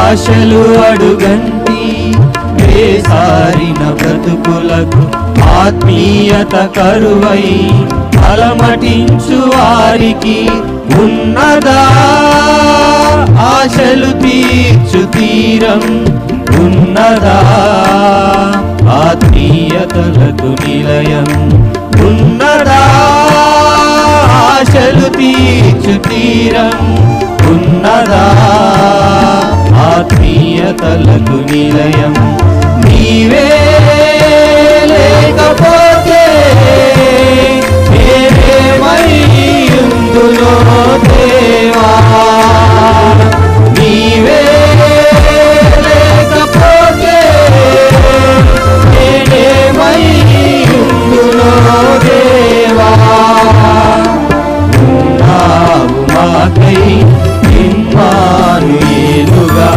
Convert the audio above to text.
ఆశలు అడుగంటి వేసారిన బ్రతుకులకు ఆత్మీయత కరువై అలమటించు వారికి ఉన్నదా ఆశలు తీర్చు తీరం ఉన్నదా ఆత్మీయతలకు నిలయం ఉన్నదా ఆశలు తీర్చు తీరం ఉన్నదా ఆత్మీయతలకు నిలయం నీవే